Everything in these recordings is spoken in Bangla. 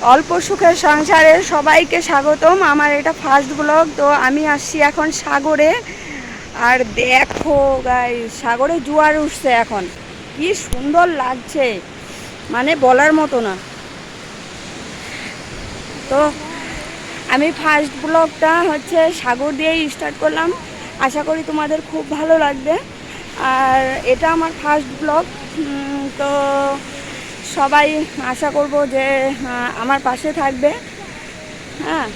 অল্প সুখের সংসারে সবাইকে স্বাগতম। আমার এটা ফার্স্ট ব্লগ। তো আমি আসছি এখন সাগরে। আর দেখো গাইস, সাগরে জোয়ার উঠছে এখন, কি সুন্দর লাগছে, মানে বলার মতো না। তো আমি ফার্স্ট ব্লগটা হচ্ছে সাগর দিয়েই স্টার্ট করলাম। আশা করি তোমাদের খুব ভালো লাগবে। আর এটা আমার ফার্স্ট ব্লগ। তো সবাই আশা করব যে আমার পাশে থাকবে। হ্যাঁ,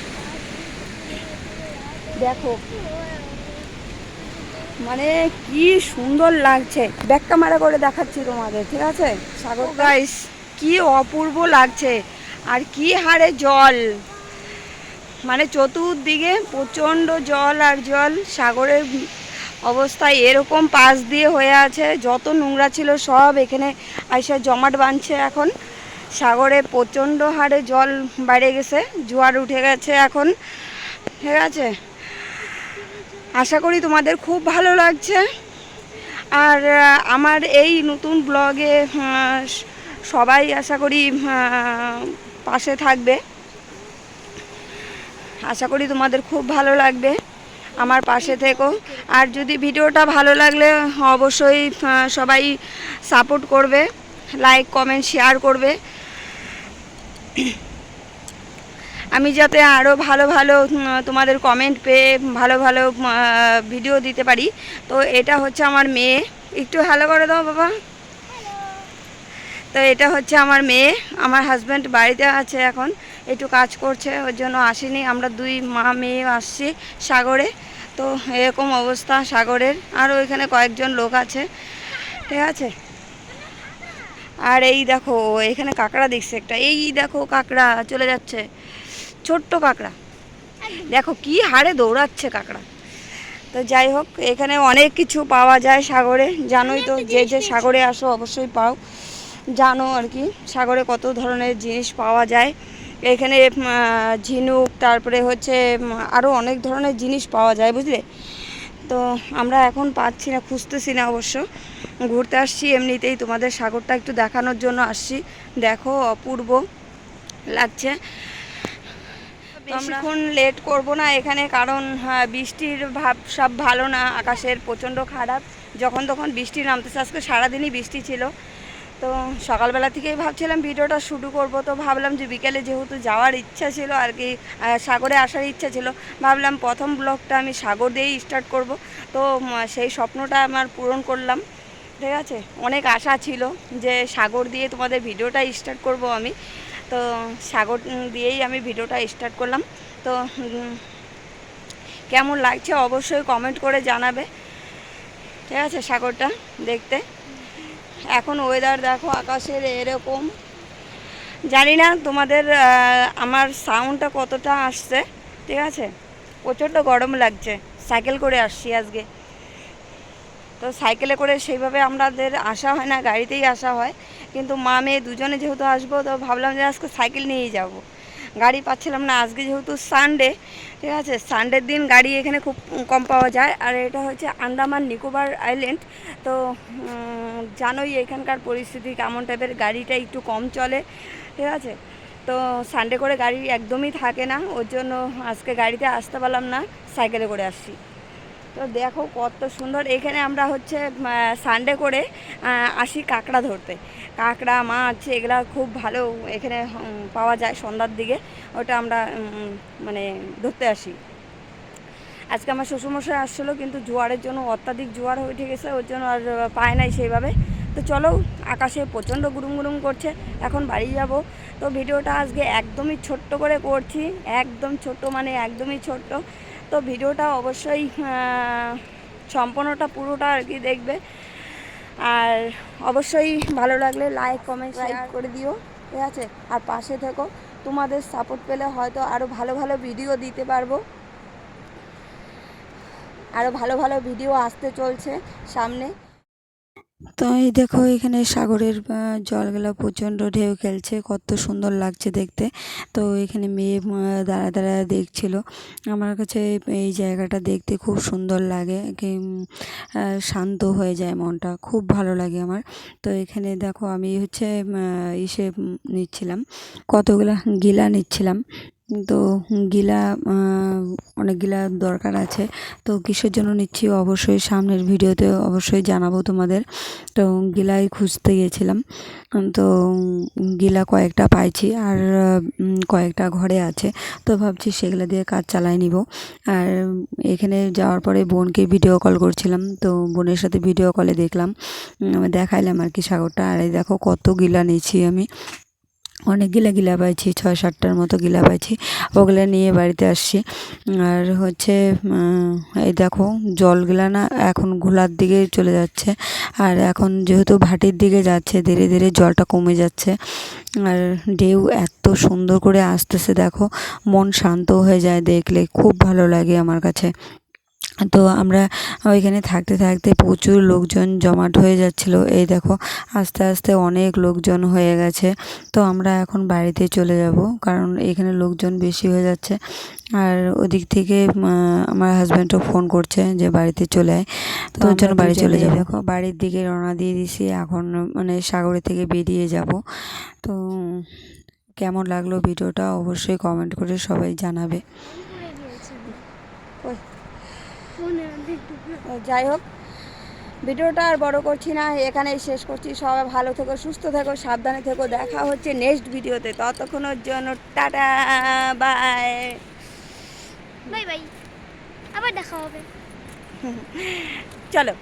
দেখো মানে কি সুন্দর লাগছে। ব্যাক ক্যামেরা করে দেখাচ্ছি তোমাদের, ঠিক আছে? সাগর গাইস, কি অপূর্ব লাগছে, আর কি হারে জল, মানে চতুর্দিকে প্রচণ্ড জল আর জল। সাগরের অবস্থা এরকম পাশ দিয়ে হয়ে আছে, যত নোংরা ছিল সব এখানে আইসা জমাট বাঁধছে এখন। সাগরে প্রচণ্ড হারে জল বেড়ে গেছে, জোয়ার উঠে গেছে এখন, ঠিক আছে? আশা করি তোমাদের খুব ভালো লাগছে। আর আমার এই নতুন ব্লগে সবাই আশা করি পাশে থাকবে। আশা করি তোমাদের খুব ভালো লাগবে, আমার পাশে থেকো। আর যদি ভিডিওটা ভালো লাগলে অবশ্যই সবাই সাপোর্ট করবে, লাইক কমেন্ট শেয়ার করবে, আমি যাতে আরও ভালো ভালো তোমাদের কমেন্ট পেয়ে ভালো ভালো ভিডিও দিতে পারি। তো এটা হচ্ছে আমার মেয়ে, একটু হ্যালো করে দাও বাবা। তো এটা হচ্ছে আমার মেয়ে। আমার হাজব্যান্ড বাড়িতে আছে এখন, একটু কাজ করছে, ওর জন্য আসেনি। আমরা দুই মা মেয়ে আসছি সাগরে। তো এরকম অবস্থা সাগরের। আর ওইখানে কয়েকজন লোক আছে, ঠিক আছে? আর এই দেখো এখানে কাঁকড়া দেখছে একটা, এই দেখো কাঁকড়া চলে যাচ্ছে, ছোট্ট কাঁকড়া, দেখো কি হারে দৌড়াচ্ছে কাঁকড়া। তো যাই হোক, এখানে অনেক কিছু পাওয়া যায় সাগরে, জানোই তো, যে যে সাগরে আসো অবশ্যই পাও, জানো আর কি সাগরে কত ধরনের জিনিস পাওয়া যায়। এখানে ঝিনুক, তারপরে হচ্ছে আরও অনেক ধরনের জিনিস পাওয়া যায়, বুঝলে? তো আমরা এখন পাচ্ছি না, খুঁজতেছি না অবশ্য, ঘুরতে আসছি এমনিতেই, তোমাদের সাগরটা একটু দেখানোর জন্য আসছি। দেখো অপূর্ব লাগছে। বেশিক্ষণ লেট করব না এখানে, কারণ বৃষ্টির ভাব সব ভালো না, আকাশের প্রচণ্ড খারাপ, যখন তখন বৃষ্টি নামতেছে। আজকে সারাদিনই বৃষ্টি ছিল। তো সকালবেলা থেকেই ভাবছিলাম ভিডিওটা শুরু করব। তো ভাবলাম যে বিকেলে যেহেতু যাওয়ার ইচ্ছা ছিল আর কি, সাগরে আসার ইচ্ছা ছিল, ভাবলাম প্রথম ব্লগটা আমি সাগর দিয়েই স্টার্ট করব। তো সেই স্বপ্নটা আমার পূরণ করলাম, ঠিক আছে? অনেক আশা ছিল যে সাগর দিয়ে তোমাদের ভিডিওটা স্টার্ট করব আমি। তো সাগর দিয়েই আমি ভিডিওটা স্টার্ট করলাম। তো কেমন লাগছে অবশ্যই কমেন্ট করে জানাবে, ঠিক আছে? সাগরটা দেখতে এখন ওয়েদার দেখো আকাশের এরকম, জানি না তোমাদের আমার সাউন্ডটা কতটা আসছে, ঠিক আছে? প্রচণ্ড গরম লাগছে, সাইকেল করে আসছি আজকে। তো সাইকেলে করে সেইভাবে আমাদের আসা হয় না, গাড়িতেই আসা হয়। কিন্তু মা মেয়ে দুজনে যেহেতু আসবো, তো ভাবলাম যে আজকে সাইকেল নিয়েই যাব, গাড়ি পাচ্ছিলাম না। আজকে যেহেতু সানডে, ঠিক আছে, সানডের দিন গাড়ি এখানে খুব কম পাওয়া যায়। আর এটা হচ্ছে আন্দামান নিকোবর আইল্যান্ড। তো জানোই এখানকার পরিস্থিতি কেমন টাইপের, গাড়িটা একটু কম চলে, ঠিক আছে? তো সানডে করে গাড়ি একদমই থাকে না, ওর জন্য আজকে গাড়িতে আসতে পারলাম না, সাইকেলে করে আসছি। তো দেখো কত সুন্দর, এখানে আমরা হচ্ছে সানডে করে আসি কাঁকড়া ধরতে। কাঁকড়া মাছ এগুলা খুব ভালো এখানে পাওয়া যায় সন্ধ্যার দিকে, ওটা আমরা মানে ধরতে আসি। আজকে আমার শ্বশুরমশাই আসছিলো, কিন্তু জোয়ারের জন্য অত্যাধিক জোয়ার হয়ে উঠে গেছে, ওর জন্য আর পায় নাই সেইভাবে। তো চলো, আকাশে প্রচণ্ড গুরুম গুরুম করছে, এখন বাড়ি যাব। তো ভিডিওটা আজকে একদমই ছোট্ট করে করছি, একদম ছোট্ট, মানে একদমই ছোট্ট। তো ভিডিওটা অবশ্যই সম্পূর্ণটা পুরোটা আর কি দেখবে। আর অবশ্যই ভালো লাগলে লাইক কমেন্ট শেয়ার করে দিও, ঠিক আছে? আর পাশে থেকো, তোমাদের সাপোর্ট পেলে হয়তো আরও ভালো ভালো ভিডিও দিতে পারবো, আরও ভালো ভালো ভিডিও আসতে চলছে সামনে। তো এই দেখো এখানে সাগরের জলগুলো প্রচণ্ড ঢেউ খেলছে, কত সুন্দর লাগছে দেখতে। তো এখানে মেয়ে দাঁড়া দাঁড়া দেখছিল। আমার কাছে এই জায়গাটা দেখতে খুব সুন্দর লাগে, শান্ত হয়ে যায় মনটা, খুব ভালো লাগে আমার। তো এখানে দেখো আমি হচ্ছে ইসে নিচ্ছিলাম, কতগুলা গিলা নিচ্ছিলাম। তো গিলা অনেকগুলা দরকার আছে। তো কিসের জন্য নিচ্ছি অবশ্যই সামনের ভিডিওতে অবশ্যই জানাবো তোমাদের। তো গিলাই খুঁজতে গিয়েছিলাম, তো গিলা কয়েকটা পাইছি, আর কয়েকটা ঘরে আছে। তো ভাবছি সেগুলো দিয়ে কাজ চালাই নিব। আর এখানে যাওয়ার পরে বোনকে ভিডিও কল করছিলাম, তো বোনের সাথে ভিডিও কলে দেখলাম, দেখাইলাম আর কি সাগরটা। আর এই দেখো কত গিলা নিয়েছি আমি, অনেক গিলা পাইছি, 6-7টার মতো গিলা পাইছি। ওগুলো নিয়ে বাড়িতে আসছি। আর হচ্ছে এই দেখো জলগুলা না এখন ঘোলার দিকে চলে যাচ্ছে, আর এখন যেহেতু ভাটির দিকে যাচ্ছে ধীরে ধীরে জলটা কমে যাচ্ছে। আর ঢেউ এত সুন্দর করে আসতেছে, দেখো মন শান্ত হয়ে যায় দেখলে, খুব ভালো লাগে আমার কাছে। তো আমরা ওইখানে থাকতে থাকতে প্রচুর লোকজন জমাট হয়ে যাচ্ছিলো। এই দেখো আস্তে আস্তে অনেক লোকজন হয়ে গেছে। তো আমরা এখন বাড়িতে চলে যাব, কারণ এখানে লোকজন বেশি হয়ে যাচ্ছে। আর ওদিক থেকে আমার হাজব্যান্ডও ফোন করছে যে বাড়িতে চলে আয়, তো ওর জন্য বাড়ি চলে যাবো। দেখো বাড়ির দিকে রওনা দিয়ে দিছি, এখন মানে সাগরে থেকে বেরিয়ে যাব। তো কেমন লাগলো ভিডিওটা অবশ্যই কমেন্ট করে সবাই জানাবে। যাই হোক, ভিডিওটা আর বড় করছি না, এখানেই শেষ করছি। সবাই ভালো থেকো, সুস্থ থেকো, সাবধানে থেকো। দেখা হচ্ছে নেক্সট ভিডিওতে, ততক্ষণের জন্য টাটা, বাই বাই বাই, আবার দেখা হবে। চলো।